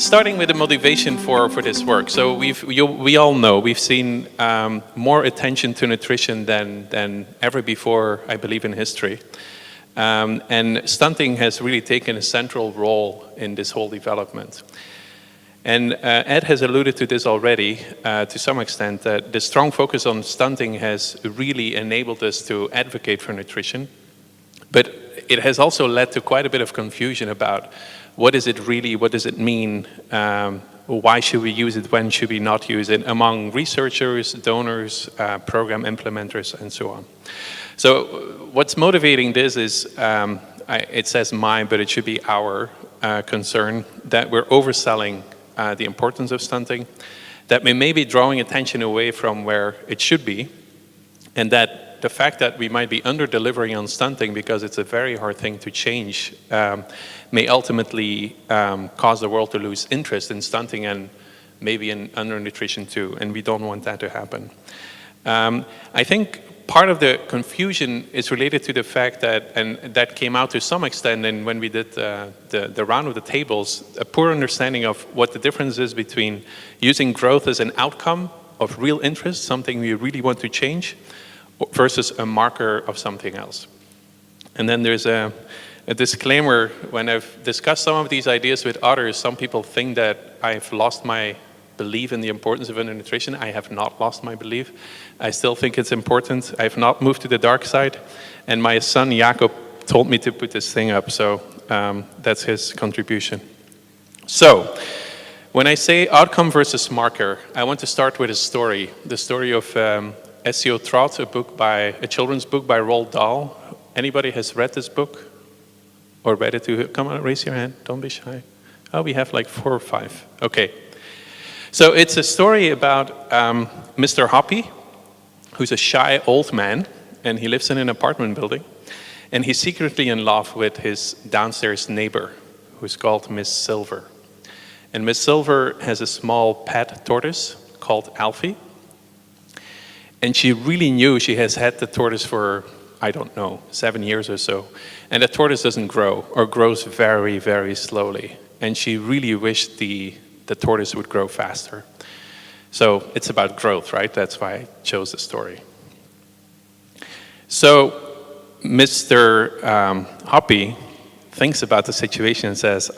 Starting with the motivation for this work. So we all know we've seen more attention to nutrition than ever before, I believe, in history. And stunting has really taken a central role in this whole development. And Ed has alluded to this already to some extent, that the strong focus on stunting has really enabled us to advocate for nutrition. But it has also led to quite a bit of confusion about what is it really, what does it mean, why should we use it, when should we not use it, among researchers, donors, program implementers, and so on. So what's motivating this is, it says mine, but it should be our concern, that we're overselling the importance of stunting, that we may be drawing attention away from where it should be, and that the fact that we might be under-delivering on stunting because it's a very hard thing to change may ultimately cause the world to lose interest in stunting and maybe in undernutrition too, and we don't want that to happen. I think part of the confusion is related to the fact that, and that came out to some extent and when we did the round of the tables, a poor understanding of what the difference is between using growth as an outcome of real interest, something we really want to change, versus a marker of something else. And then there's a disclaimer. When I've discussed some of these ideas with others, some people think that I've lost my belief in the importance of undernutrition. I have not lost my belief. I still think it's important. I've not moved to the dark side. And my son Jacob told me to put this thing up, so that's his contribution. So, when I say outcome versus marker, I want to start with a story. The story of Esio Trot, a children's book by Roald Dahl. Anybody has read this book? Or read it too? Come on, raise your hand, don't be shy. Oh, we have like 4 or 5. Okay. So it's a story about Mr. Hoppy, who's a shy old man, and he lives in an apartment building, and he's secretly in love with his downstairs neighbor, who's called Miss Silver. And Miss Silver has a small pet tortoise called Alfie. And she really knew she has had the tortoise for, I don't know, 7 years or so. And the tortoise doesn't grow, or grows very, very slowly. And she really wished the tortoise would grow faster. So it's about growth, right? That's why I chose the story. So Mr. Hoppy thinks about the situation and says,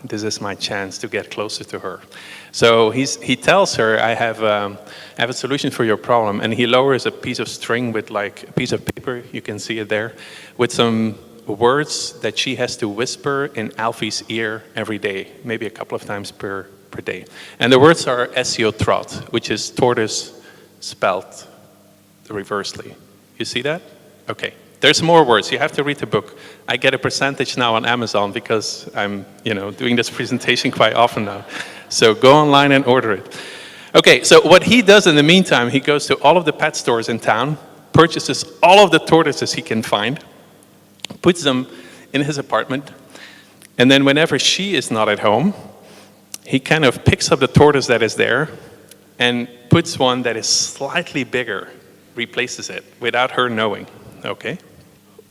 this is my chance to get closer to her. So he tells her, I have a solution for your problem. And he lowers a piece of string with like a piece of paper, you can see it there, with some words that she has to whisper in Alfie's ear every day, maybe a couple of times per day. And the words are Esio Trot, which is tortoise spelled reversely. You see that? Okay. There's more words. You have to read the book. I get a percentage now on Amazon because I'm, doing this presentation quite often now. So go online and order it. Okay, so what he does in the meantime, he goes to all of the pet stores in town, purchases all of the tortoises he can find, puts them in his apartment, and then whenever she is not at home, he kind of picks up the tortoise that is there and puts one that is slightly bigger, replaces it without her knowing. Okay?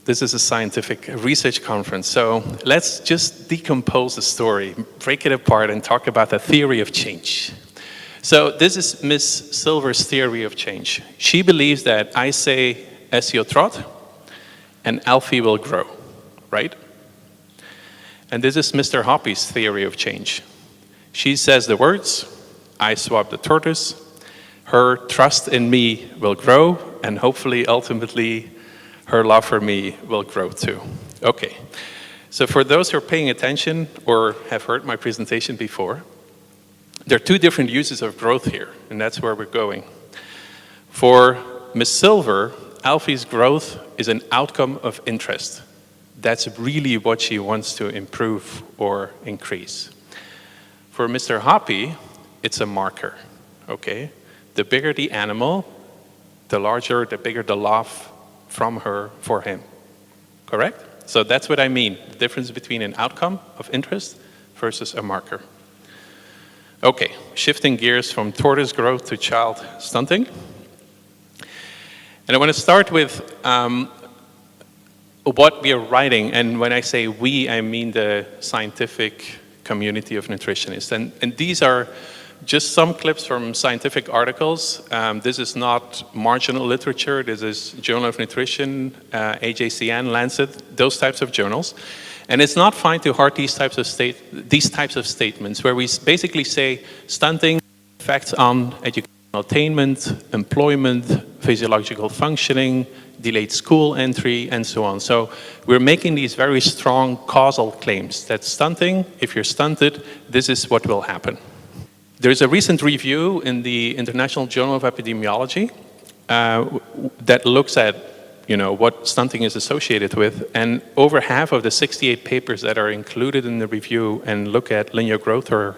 This is a scientific research conference, so let's just decompose the story, break it apart, and talk about the theory of change. So this is Miss Silver's theory of change. She believes that I say Esio Trot, and Alfie will grow, right? And this is Mr. Hoppy's theory of change. She says the words, I swap the tortoise, her trust in me will grow, and hopefully, ultimately, her love for me will grow too. Okay, so for those who are paying attention or have heard my presentation before, there are 2 different uses of growth here, and that's where we're going. For Miss Silver, Alfie's growth is an outcome of interest. That's really what she wants to improve or increase. For Mr. Hoppy, it's a marker, okay? The bigger the animal, the bigger the love from her for him, correct? So that's what I mean, the difference between an outcome of interest versus a marker. Okay, shifting gears from tortoise growth to child stunting. And I want to start with what we are writing, and when I say we, I mean the scientific community of nutritionists. And these are just some clips from scientific articles. This is not marginal literature. This is Journal of Nutrition, AJCN, Lancet, those types of journals. And it's not fine to heart these types of statements where we basically say stunting effects on educational attainment, employment, physiological functioning, delayed school entry, and so on. So we're making these very strong causal claims that stunting, if you're stunted, this is what will happen. There's a recent review in the International Journal of Epidemiology that looks at what stunting is associated with, and over half of the 68 papers that are included in the review and look at linear growth or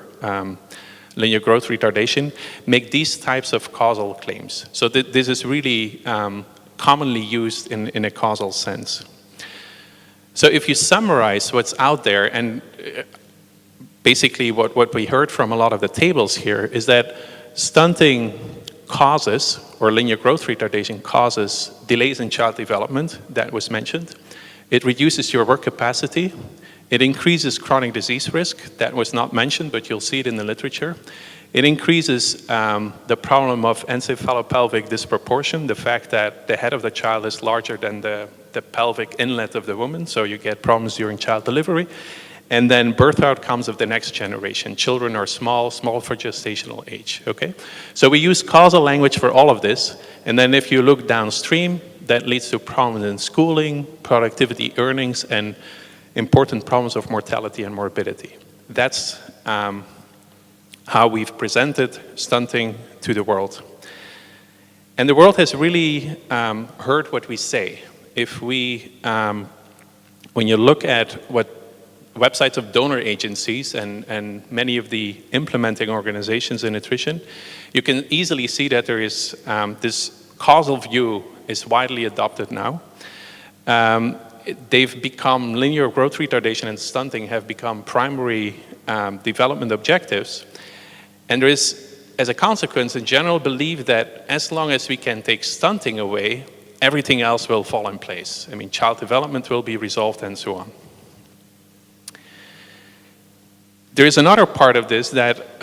linear growth retardation make these types of causal claims. So this is really commonly used in a causal sense. So if you summarize what's out there, and basically what we heard from a lot of the tables here is that stunting causes, or linear growth retardation causes, delays in child development, that was mentioned. It reduces your work capacity. It increases chronic disease risk, that was not mentioned, but you'll see it in the literature. It increases the problem of encephalopelvic disproportion, the fact that the head of the child is larger than the pelvic inlet of the woman, so you get problems during child delivery. And then birth outcomes of the next generation. Children are small for gestational age, okay? So we use causal language for all of this, and then if you look downstream, that leads to problems in schooling, productivity, earnings, and important problems of mortality and morbidity. That's how we've presented stunting to the world. And the world has really heard what we say. If we, when you look at what websites of donor agencies and many of the implementing organizations in nutrition, you can easily see that there is this causal view is widely adopted now. They've become, linear growth retardation and stunting have become primary development objectives. And there is, as a consequence, a general belief that as long as we can take stunting away, everything else will fall in place. I mean, child development will be resolved and so on. There is another part of this that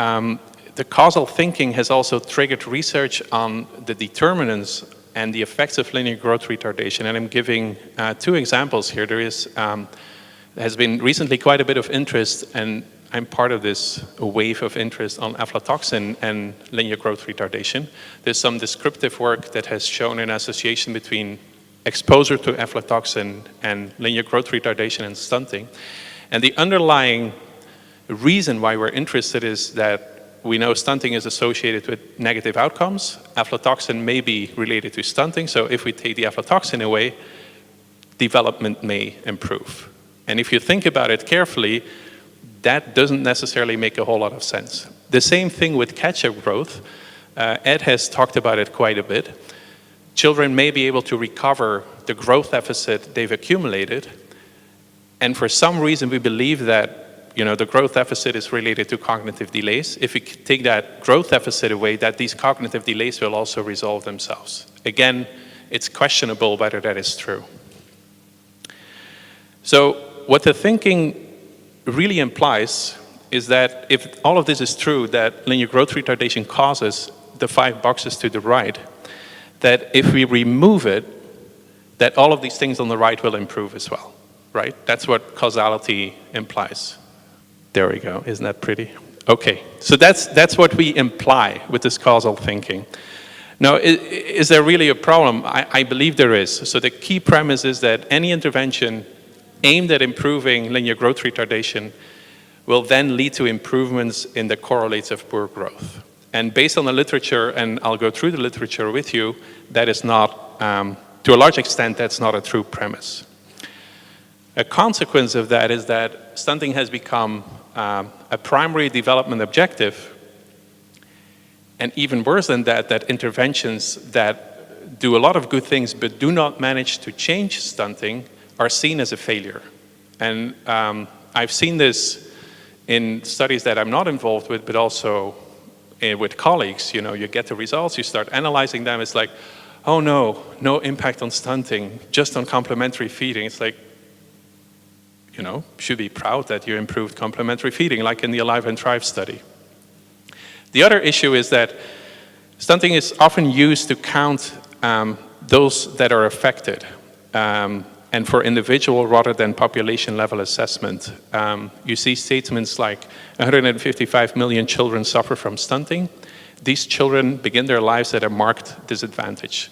the causal thinking has also triggered research on the determinants and the effects of linear growth retardation. And I'm giving two examples here. There has been recently quite a bit of interest, and I'm part of this wave of interest on aflatoxin and linear growth retardation. There's some descriptive work that has shown an association between exposure to aflatoxin and linear growth retardation and stunting. And the underlying reason why we're interested is that we know stunting is associated with negative outcomes. Aflatoxin may be related to stunting, so if we take the aflatoxin away, development may improve. And if you think about it carefully, that doesn't necessarily make a whole lot of sense. The same thing with catch-up growth. Ed has talked about it quite a bit. Children may be able to recover the growth deficit they've accumulated, and for some reason we believe that the growth deficit is related to cognitive delays. If we take that growth deficit away, that these cognitive delays will also resolve themselves. Again, it's questionable whether that is true. So what the thinking really implies is that if all of this is true, that linear growth retardation causes the 5 boxes to the right, that if we remove it, that all of these things on the right will improve as well, right? That's what causality implies. There we go, isn't that pretty? Okay, so that's what we imply with this causal thinking. Now, is there really a problem? I believe there is. So the key premise is that any intervention aimed at improving linear growth retardation will then lead to improvements in the correlates of poor growth. And based on the literature, and I'll go through the literature with you, that is not, to a large extent, that's not a true premise. A consequence of that is that stunting has become a primary development objective, and even worse than that, that interventions that do a lot of good things but do not manage to change stunting are seen as a failure. And I've seen this in studies that I'm not involved with, but also with colleagues. You get the results, you start analyzing them, it's like, oh no, no impact on stunting, just on complementary feeding. It's like, should be proud that you improved complementary feeding, like in the Alive and Thrive study. The other issue is that stunting is often used to count those that are affected, and for individual rather than population level assessment. You see statements like 155 million children suffer from stunting. These children begin their lives at a marked disadvantage.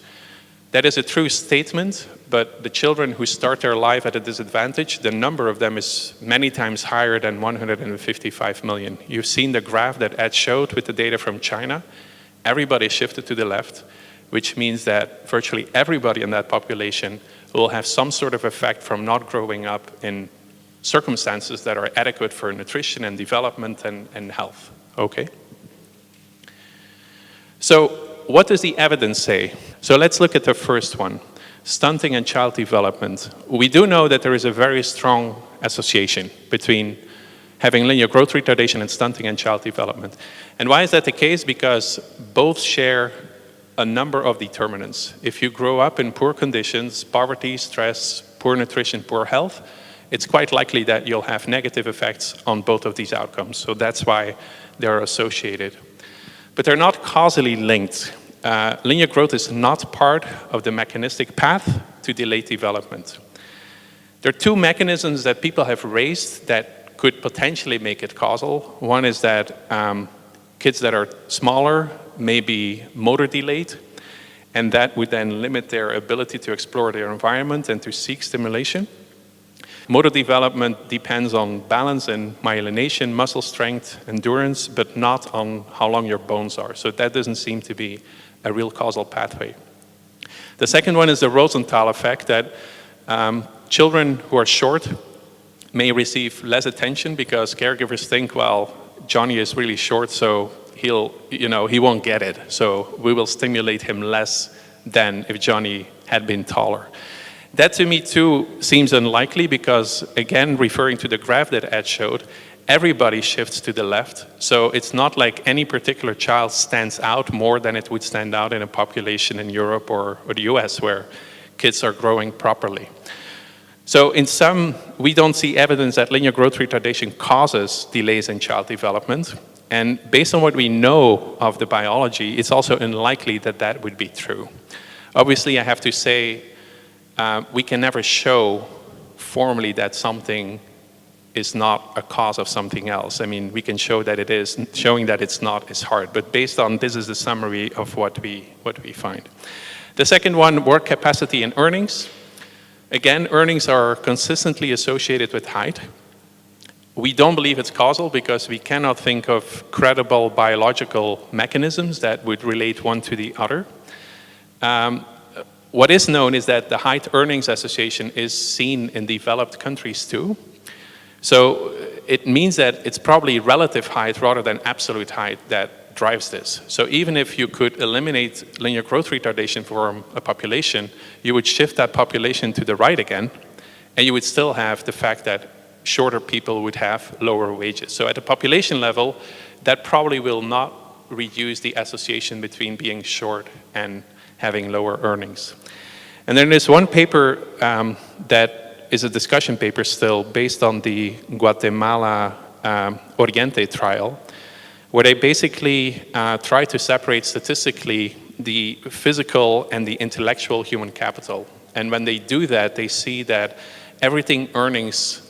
That is a true statement, but the children who start their life at a disadvantage, the number of them is many times higher than 155 million. You've seen the graph that Ed showed with the data from China. Everybody shifted to the left, which means that virtually everybody in that population will have some sort of effect from not growing up in circumstances that are adequate for nutrition and development and health. Okay? So what does the evidence say? So let's look at the first one, stunting and child development. We do know that there is a very strong association between having linear growth retardation and stunting and child development. And why is that the case? Because both share a number of determinants. If you grow up in poor conditions, poverty, stress, poor nutrition, poor health, it's quite likely that you'll have negative effects on both of these outcomes. So that's why they're associated. But they're not causally linked. Linear growth is not part of the mechanistic path to delayed development. There are two mechanisms that people have raised that could potentially make it causal. One is that kids that are smaller may be motor delayed, and that would then limit their ability to explore their environment and to seek stimulation. Motor development depends on balance and myelination, muscle strength, endurance, but not on how long your bones are. So that doesn't seem to be a real causal pathway. The second one is the Rosenthal effect, that children who are short may receive less attention because caregivers think, well, Johnny is really short, so he won't get it. So we will stimulate him less than if Johnny had been taller. That to me too seems unlikely because, again, referring to the graph that Ed showed, everybody shifts to the left. So it's not like any particular child stands out more than it would stand out in a population in Europe or the US where kids are growing properly. So in sum, we don't see evidence that linear growth retardation causes delays in child development. And based on what we know of the biology, it's also unlikely that that would be true. Obviously, I have to say, we can never show formally that something is not a cause of something else. I mean, we can show that it is. Showing that it's not is hard. But based on this is the summary of what we find. The second one, work capacity and earnings. Again, earnings are consistently associated with height. We don't believe it's causal because we cannot think of credible biological mechanisms that would relate one to the other. What is known is that the height earnings association is seen in developed countries too. So it means that it's probably relative height rather than absolute height that drives this. So even if you could eliminate linear growth retardation from a population, you would shift that population to the right again, and you would still have the fact that shorter people would have lower wages. So at a population level, that probably will not reduce the association between being short and having lower earnings. And then there's one paper that is a discussion paper still based on the Guatemala Oriente trial, where they basically try to separate statistically the physical and the intellectual human capital. And when they do that, they see that everything earnings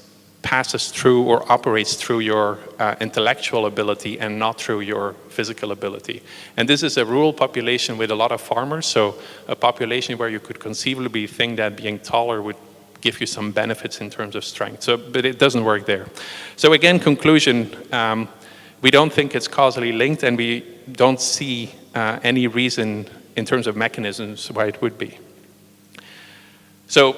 passes through or operates through your intellectual ability and not through your physical ability. And this is a rural population with a lot of farmers, so a population where you could conceivably think that being taller would give you some benefits in terms of strength. So, but it doesn't work there. So again, conclusion, we don't think it's causally linked, and we don't see any reason in terms of mechanisms why it would be. So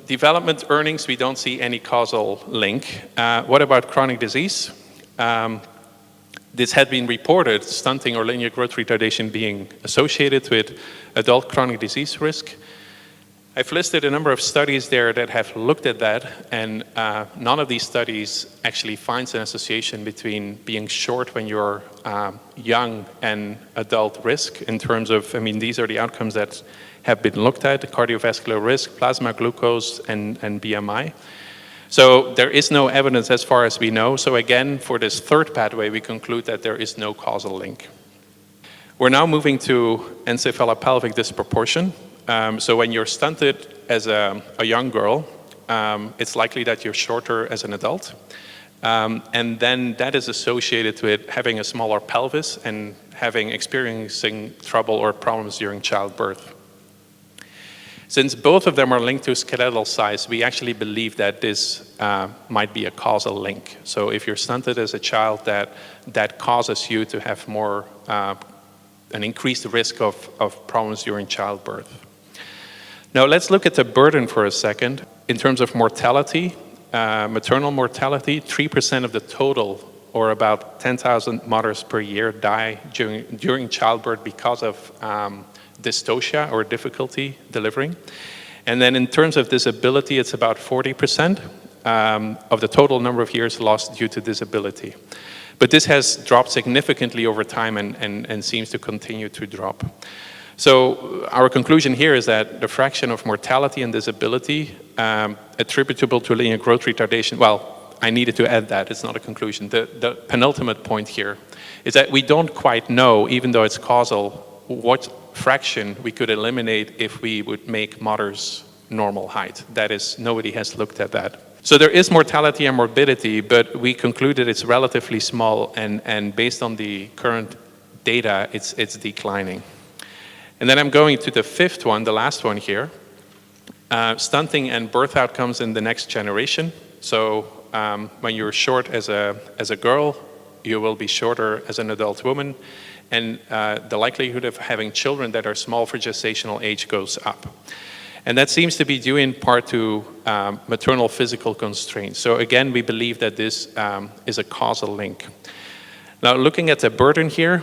development earnings, we don't see any causal link. What about chronic disease? This had been reported, stunting or linear growth retardation being associated with adult chronic disease risk. I've listed a number of studies there that have looked at that, and none of these studies actually finds an association between being short when you're young and adult risk in terms of, I mean, these are the outcomes that have been looked at, cardiovascular risk, plasma glucose, and BMI. So there is no evidence as far as we know. So again, for this third pathway, we conclude that there is no causal link. We're now moving to encephalopelvic disproportion. So when you're stunted as a young girl, it's likely that you're shorter as an adult. And then that is associated with having a smaller pelvis and experiencing trouble or problems during childbirth. Since both of them are linked to skeletal size, we actually believe that this might be a causal link. So if you're stunted as a child, that causes you to have more, an increased risk of problems during childbirth. Now let's look at the burden for a second. In terms of mortality, maternal mortality, 3% of the total, or about 10,000 mothers per year, die during childbirth because of dystocia or difficulty delivering. And then in terms of disability, it's about 40% of the total number of years lost due to disability. But this has dropped significantly over time and seems to continue to drop. So our conclusion here is that the fraction of mortality and disability attributable to linear growth retardation, well, I needed to add that, it's not a conclusion. The penultimate point here is that we don't quite know, even though it's causal, what fraction we could eliminate if we would make mothers normal height. That is, nobody has looked at that. So there is mortality and morbidity, but we concluded it's relatively small, and based on the current data, it's declining. And then I'm going to the fifth one, the last one here. Stunting and birth outcomes in the next generation. So when you're short as a girl, you will be shorter as an adult woman, and the likelihood of having children that are small for gestational age goes up. And that seems to be due in part to maternal physical constraints. So again, we believe that this is a causal link. Now, looking at the burden here,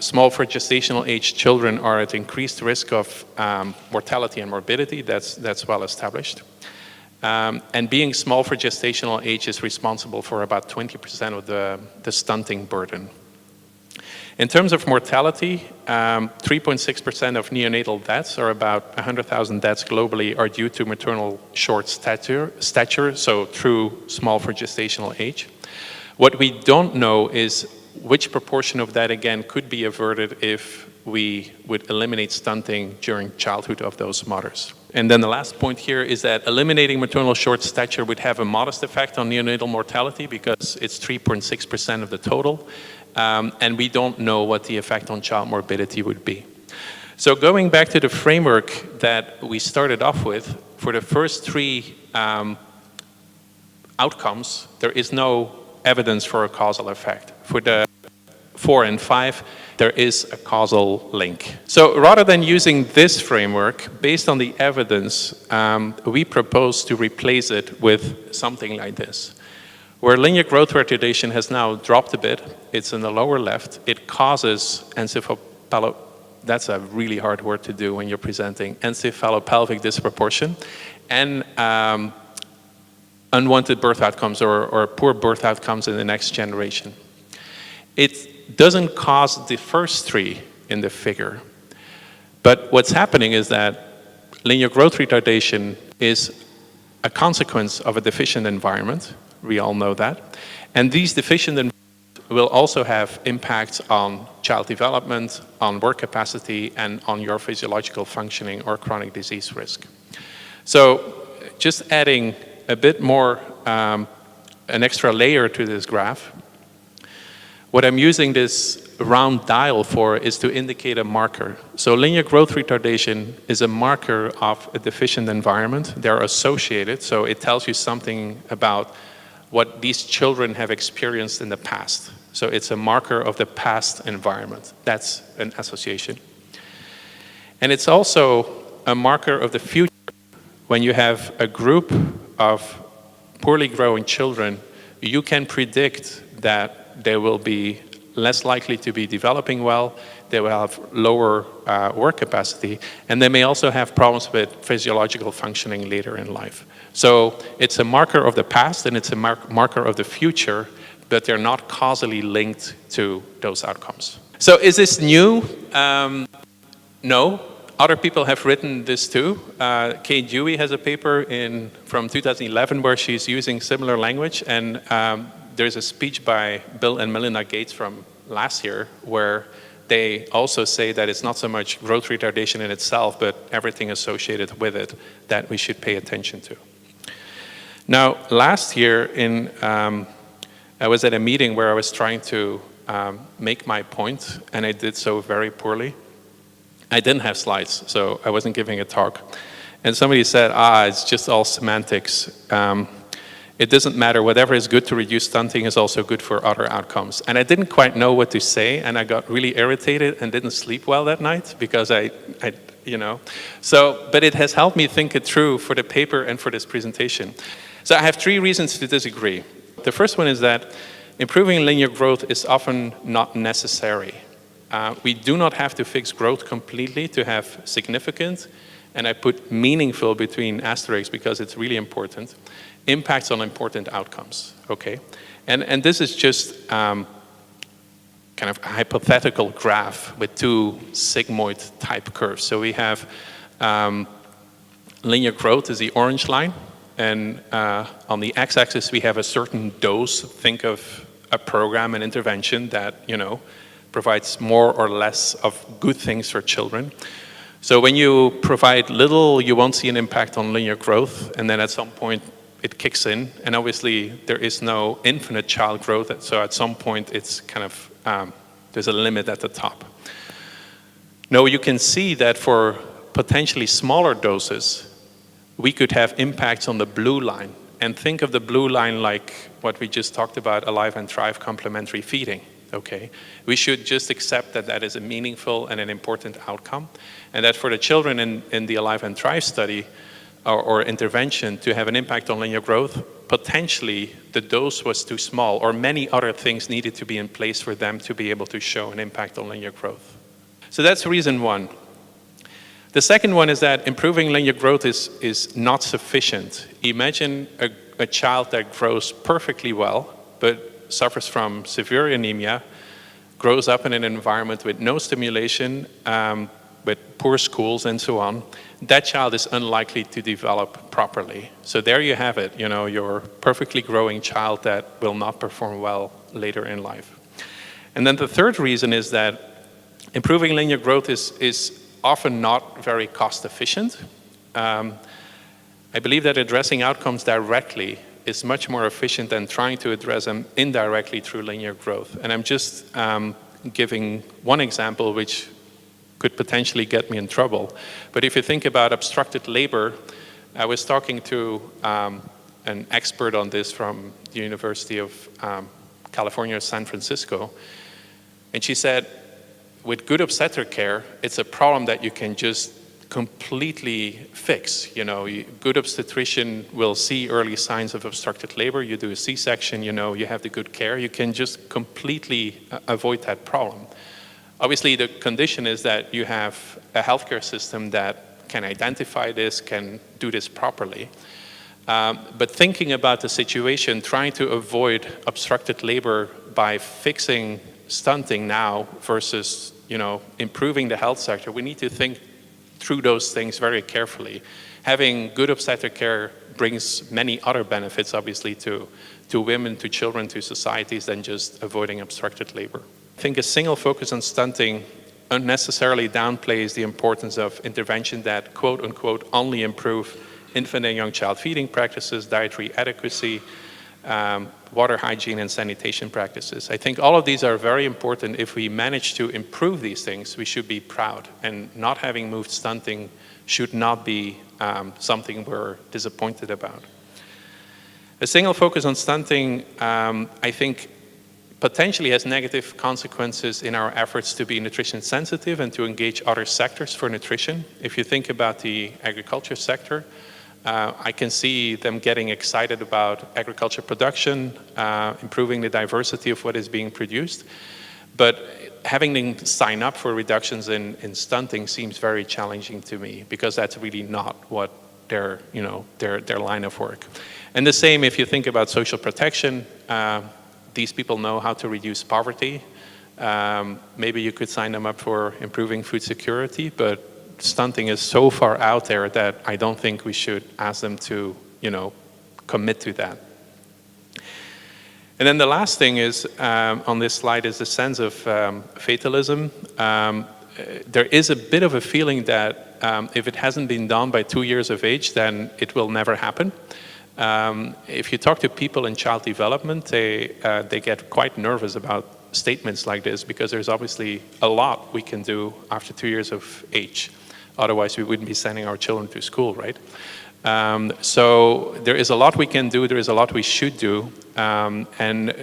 small for gestational age children are at increased risk of mortality and morbidity. That's well established. And being small for gestational age is responsible for about 20% of the stunting burden. In terms of mortality, 3.6% of neonatal deaths, or about 100,000 deaths globally, are due to maternal short stature, so through small for gestational age. What we don't know is which proportion of that, again, could be averted if we would eliminate stunting during childhood of those mothers. And then the last point here is that eliminating maternal short stature would have a modest effect on neonatal mortality because it's 3.6% of the total. And we don't know what the effect on child morbidity would be. So going back to the framework that we started off with, for the first three outcomes, there is no evidence for a causal effect. For the 4 and 5, there is a causal link. So rather than using this framework, based on the evidence, we propose to replace it with something like this. Where linear growth retardation has now dropped a bit, it's in the lower left, it causes that's a really hard word to do when you're presenting, encephalopelvic disproportion, and unwanted birth outcomes or poor birth outcomes in the next generation. It doesn't cause the first three in the figure, but what's happening is that linear growth retardation is a consequence of a deficient environment. We all know that. And these deficient environments will also have impacts on child development, on work capacity, and on your physiological functioning or chronic disease risk. So just adding a bit more, an extra layer to this graph, what I'm using this round dial for is to indicate a marker. So linear growth retardation is a marker of a deficient environment. They're associated, so it tells you something about what these children have experienced in the past. So it's a marker of the past environment. That's an association. And it's also a marker of the future. When you have a group of poorly growing children, you can predict that they will be less likely to be developing well, they will have lower work capacity, and they may also have problems with physiological functioning later in life. So it's a marker of the past and it's a marker of the future, but they're not causally linked to those outcomes. So is this new? No. other people have written this too. Kate Dewey has a paper from 2011 where she's using similar language, and there's a speech by Bill and Melinda Gates from last year where they also say that it's not so much growth retardation in itself, but everything associated with it that we should pay attention to. Now, last year, I was at a meeting where I was trying to make my point, and I did so very poorly. I didn't have slides, so I wasn't giving a talk. And somebody said, it's just all semantics. It doesn't matter, whatever is good to reduce stunting is also good for other outcomes. And I didn't quite know what to say, and I got really irritated and didn't sleep well that night because but it has helped me think it through for the paper and for this presentation. So I have 3 reasons to disagree. The first one is that improving linear growth is often not necessary. We do not have to fix growth completely to have significant, and I put meaningful between asterisks because it's really important, impacts on important outcomes, okay? And this is just kind of a hypothetical graph with 2 sigmoid type curves. So we have linear growth is the orange line, and on the x-axis we have a certain dose. Think of a program, an intervention that, provides more or less of good things for children. So when you provide little, you won't see an impact on linear growth, and then at some point it kicks in, and obviously there is no infinite child growth, so at some point it's kind of, there's a limit at the top. Now you can see that for potentially smaller doses, we could have impacts on the blue line, and think of the blue line like what we just talked about, Alive and Thrive complementary feeding. Okay, we should just accept that that is a meaningful and an important outcome, and that for the children in the Alive and Thrive study or intervention to have an impact on linear growth, potentially the dose was too small, or many other things needed to be in place for them to be able to show an impact on linear growth. So that's reason 1. The second one is that improving linear growth is not sufficient. Imagine a child that grows perfectly well, but suffers from severe anemia, grows up in an environment with no stimulation, with poor schools and so on. That child is unlikely to develop properly. So there you have it, your perfectly growing child that will not perform well later in life. And then the third reason is that improving linear growth is often not very cost efficient. I believe that addressing outcomes directly is much more efficient than trying to address them indirectly through linear growth. And I'm just giving one example which could potentially get me in trouble. But if you think about obstructed labor, I was talking to an expert on this from the University of California, San Francisco, and she said, with good obstetric care, it's a problem that you can just completely fix. Good obstetrician will see early signs of obstructed labor. You do a C-section, you have the good care. You can just completely avoid that problem. Obviously, the condition is that you have a healthcare system that can identify this, can do this properly. But thinking about the situation, trying to avoid obstructed labor by fixing stunting now versus, improving the health sector, we need to think through those things very carefully. Having good obstetric care brings many other benefits, obviously, to women, to children, to societies than just avoiding obstructed labor. I think a single focus on stunting unnecessarily downplays the importance of intervention that, quote unquote, only improve infant and young child feeding practices, dietary adequacy, water hygiene and sanitation practices. I think all of these are very important. If we manage to improve these things, we should be proud, and not having moved stunting should not be something we're disappointed about. A single focus on stunting, I think, potentially has negative consequences in our efforts to be nutrition sensitive and to engage other sectors for nutrition. If you think about the agriculture sector, I can see them getting excited about agriculture production, improving the diversity of what is being produced. But having them sign up for reductions in stunting seems very challenging to me, because that's really not what their line of work. And the same if you think about social protection. These people know how to reduce poverty. Maybe you could sign them up for improving food security, but stunting is so far out there that I don't think we should ask them to, commit to that. And then the last thing is, on this slide, is the sense of fatalism. There is a bit of a feeling that if it hasn't been done by 2 years of age, then it will never happen. If you talk to people in child development, they get quite nervous about statements like this, because there's obviously a lot we can do after 2 years of age. Otherwise, we wouldn't be sending our children to school, right? So there is a lot we can do, there is a lot we should do, and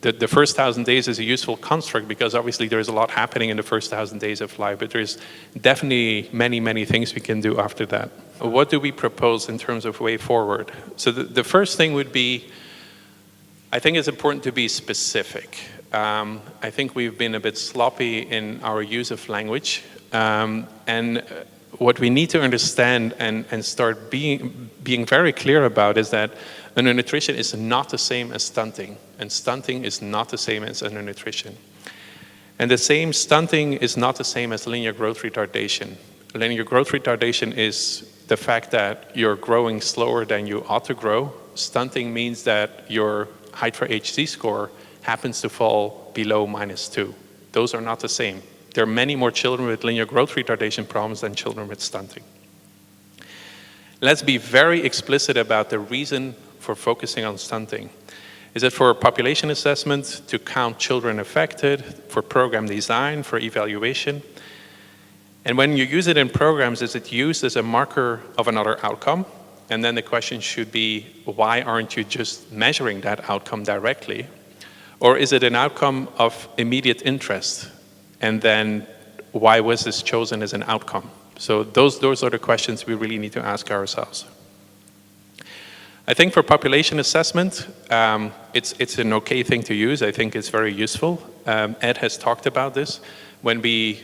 the first 1,000 days is a useful construct, because obviously there is a lot happening in the first 1,000 days of life, but there's definitely many, many things we can do after that. What do we propose in terms of way forward? So the first thing would be, I think it's important to be specific. I think we've been a bit sloppy in our use of language, and what we need to understand and start being very clear about is that undernutrition is not the same as stunting, and stunting is not the same as undernutrition. And the same stunting is not the same as linear growth retardation. Linear growth retardation is the fact that you're growing slower than you ought to grow. Stunting means that your height for HZ score happens to fall below -2. Those are not the same. There are many more children with linear growth retardation problems than children with stunting. Let's be very explicit about the reason for focusing on stunting. Is it for population assessment, to count children affected, for program design, for evaluation? And when you use it in programs, is it used as a marker of another outcome? And then the question should be, why aren't you just measuring that outcome directly? Or is it an outcome of immediate interest? And then why was this chosen as an outcome? So those are the questions we really need to ask ourselves. I think for population assessment, it's an okay thing to use. I think it's very useful. Ed has talked about this. When we,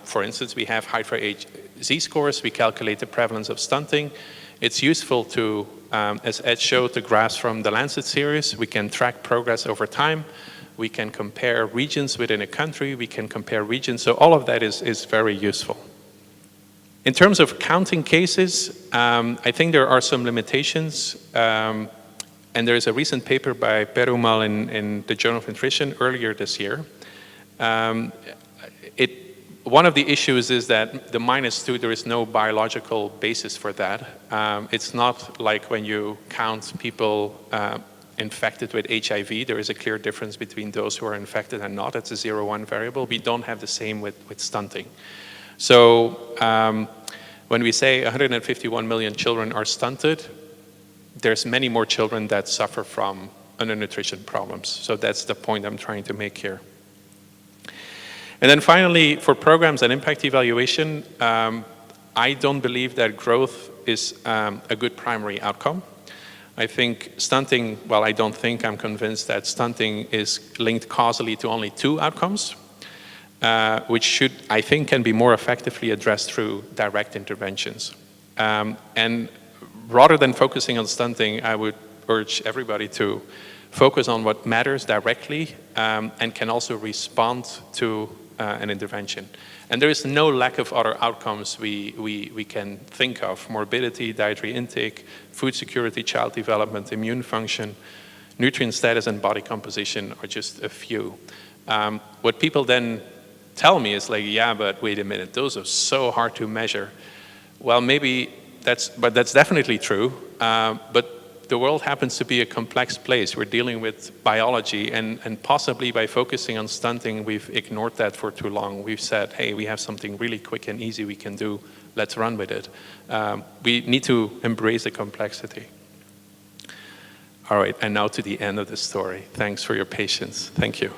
for instance, we have height for HZ scores, we calculate the prevalence of stunting. It's useful to, as Ed showed the graphs from the Lancet series, we can track progress over time. We can compare regions within a country. We can compare regions. So all of that is very useful. In terms of counting cases, I think there are some limitations. And there is a recent paper by Perumal in the Journal of Nutrition earlier this year. One of the issues is that the -2, there is no biological basis for that. It's not like when you count people infected with HIV, there is a clear difference between those who are infected and not. It's a 0-1 variable. We don't have the same with stunting. So when we say 151 million children are stunted, there's many more children that suffer from undernutrition problems. So that's the point I'm trying to make here. And then finally, for programs and impact evaluation, I don't believe that growth is a good primary outcome. I think stunting, well, I don't think, I'm convinced that stunting is linked causally to only 2 outcomes, which should, I think, can be more effectively addressed through direct interventions. And rather than focusing on stunting, I would urge everybody to focus on what matters directly and can also respond to an intervention. And there is no lack of other outcomes we can think of: morbidity, dietary intake, food security, child development, immune function, nutrient status, and body composition are just a few. What people then tell me is like, yeah, but wait a minute, those are so hard to measure. Well, maybe that's definitely true, but the world happens to be a complex place. We're dealing with biology, and possibly by focusing on stunting, we've ignored that for too long. We've said, hey, we have something really quick and easy we can do, let's run with it. We need to embrace the complexity. All right, and now to the end of the story. Thanks for your patience. Thank you.